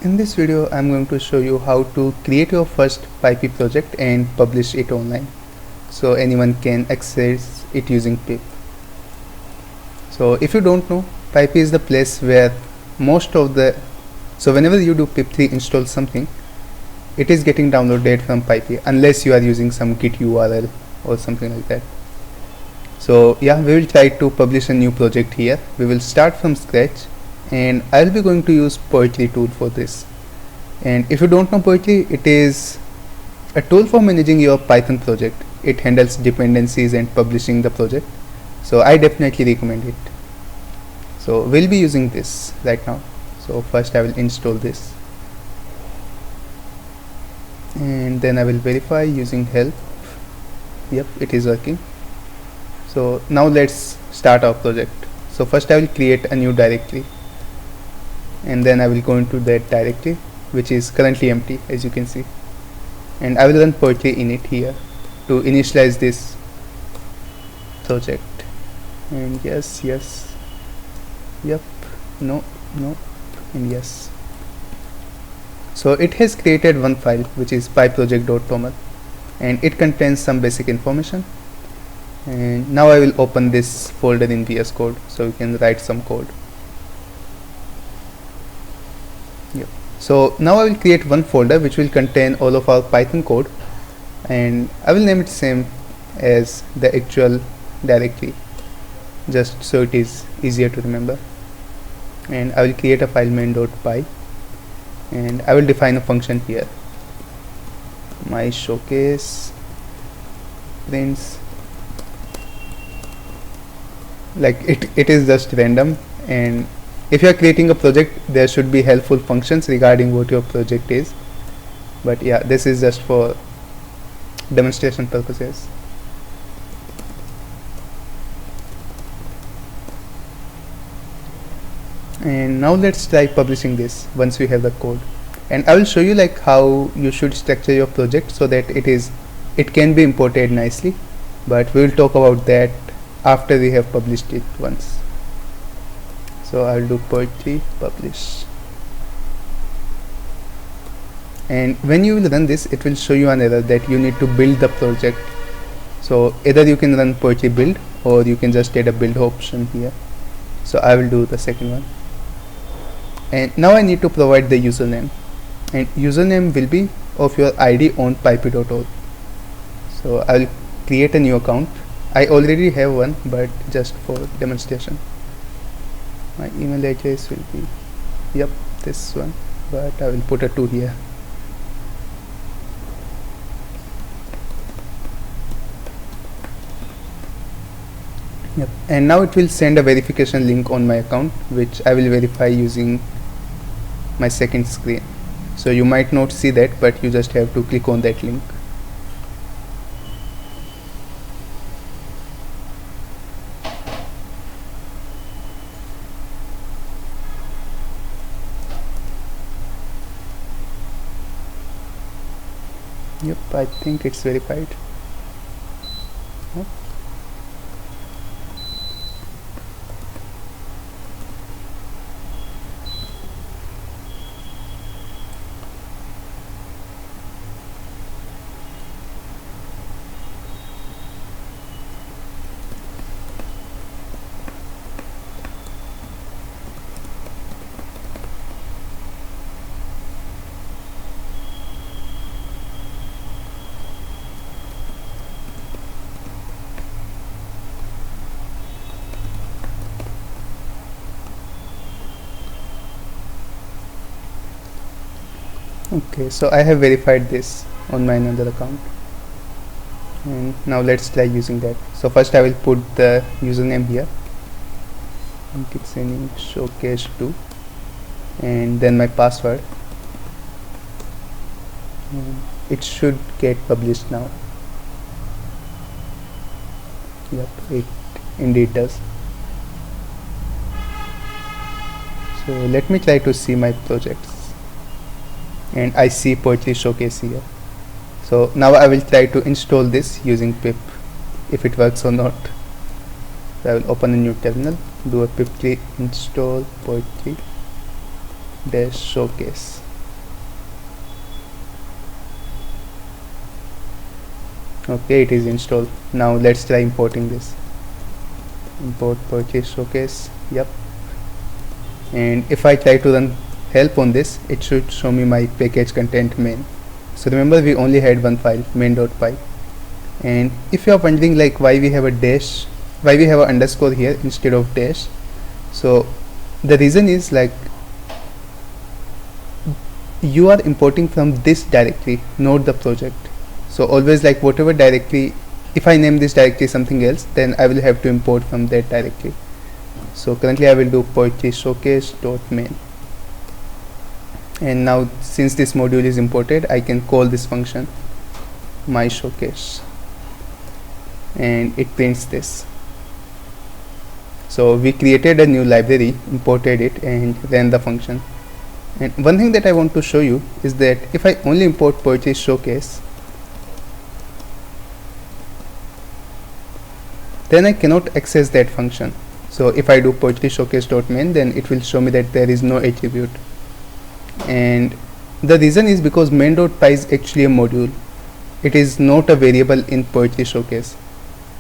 In this video, I'm going to show you how to create your first PyPy project and publish it online, so anyone can access it using pip. So if you don't know, PyPy is the place where whenever you do pip3 install something, it is getting downloaded from PyPy unless you are using some git URL or something like that. So yeah, we will try to publish a new project here. We will start from scratch, and I'll be going to use Poetry tool for this. And if you don't know Poetry, it is a tool for managing your Python project. It handles dependencies and publishing the project, so I definitely recommend it. So we'll be using this right now. So first I will install this, and then I will verify using help. Yep, it is working. So now let's start our project. So first I will create a new directory, and then I will go into that directory, which is currently empty, as you can see, and I will run poetry init here to initialize this project. And yes, yep, no, and yes. So it has created one file, which is pyproject.toml, and it contains some basic information. And now I will open this folder in VS Code so we can write some code. Yep. So now I will create one folder which will contain all of our Python code, and I will name it same as the actual directory, just so it is easier to remember. And I will create a file main.py, and I will define a function here. My showcase prints, like it is just random, and if you are creating a project, there should be helpful functions regarding what your project is, but yeah, this is just for demonstration purposes. And now let's try publishing this once we have the code, and I will show you like how you should structure your project so that it can be imported nicely, but we will talk about that after we have published it once. So I'll do poetry publish, and when you will run this, it will show you an error that you need to build the project. So either you can run poetry build, or you can just add a build option here. So I will do the second one. And now I need to provide the username, and username will be of your ID on pypy.org. So I will create a new account. I already have one, but just for demonstration, my email address will be, yep, this one, but I will put a 2 here. Yep. And now it will send a verification link on my account, which I will verify using my second screen. So you might not see that, but you just have to click on that link. Yep, I think it's verified. Yep. Okay, so I have verified this on my another account, and now let's try using that. So first I will put the username here, and it's in showcase 2, and then my password. It should get published now. Yep, it indeed does. So let me try to see my projects, and I see poetry showcase here. So now I will try to install this using pip, if it works or not. So I will open a new terminal, do a pip3 install poetry dash showcase. Okay, it is installed. Now let's try importing this. Import purchase showcase. Yep. And if I try to run help on this, it should show me my package content main. So remember, we only had one file, main.py. And if you are wondering like why we have a dash, why we have an underscore here instead of dash, so the reason is like you are importing from this directory, not the project. So always like whatever directory, if I name this directory something else, then I will have to import from that directory. So currently I will do purchase showcase.main. And now since this module is imported, I can call this function my showcase, and it prints this. So we created a new library, imported it, and ran the function. And one thing that I want to show you is that if I only import purchase showcase, then I cannot access that function. So if I do purchase showcase.main, then it will show me that there is no attribute. And the reason is because main.py is actually a module. It is not a variable in purchase showcase.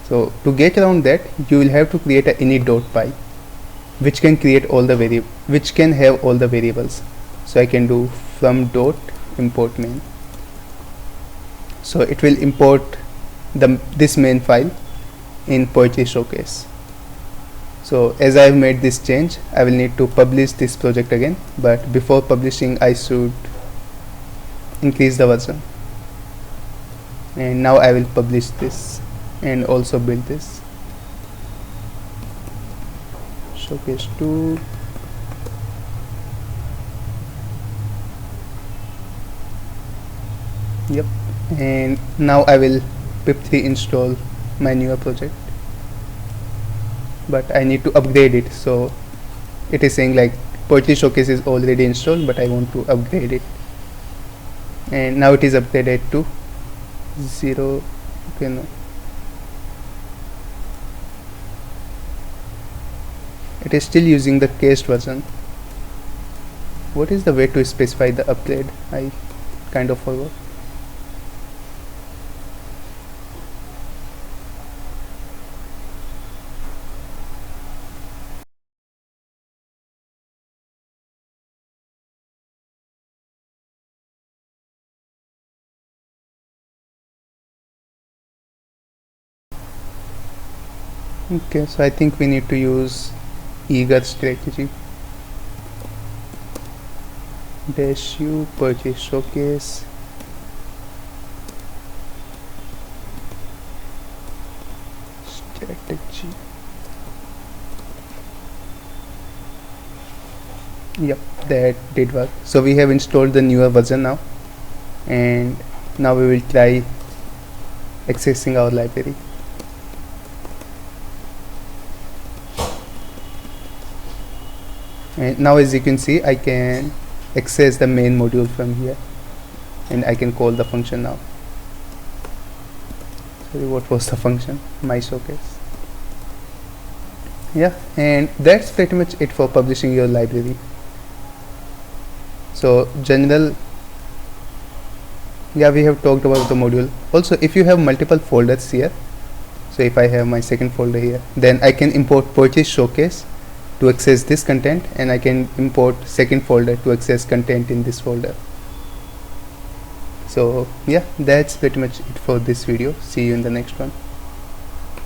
So to get around that, you will have to create a init.py, which can create all the which can have all the variables. So I can do from dot import main. So it will import this main file in purchase showcase. So as I have made this change, I will need to publish this project again, but before publishing I should increase the version. And now I will publish this and also build this showcase 2. Yep. And now I will pip3 install my newer project, but I need to upgrade it. So it is saying like purchase showcase is already installed, but I want to upgrade it. And now it is upgraded to 0. Okay, no, it is still using the cached version. What is the way to specify the upgrade? I kind of forgot. Okay, so I think we need to use eager strategy -u purchase showcase strategy. Yep, that did work. So we have installed the newer version now, and now we will try accessing our library. And now as you can see, I can access the main module from here, and I can call the function now. Sorry, what was the function? My showcase. Yeah, and that's pretty much it for publishing your library. So general, yeah, we have talked about the module. Also, if you have multiple folders here, so if I have my second folder here, then I can import purchase showcase to access this content, and I can import second folder to access content in this folder. So yeah, that's pretty much it for this video. See you in the next one.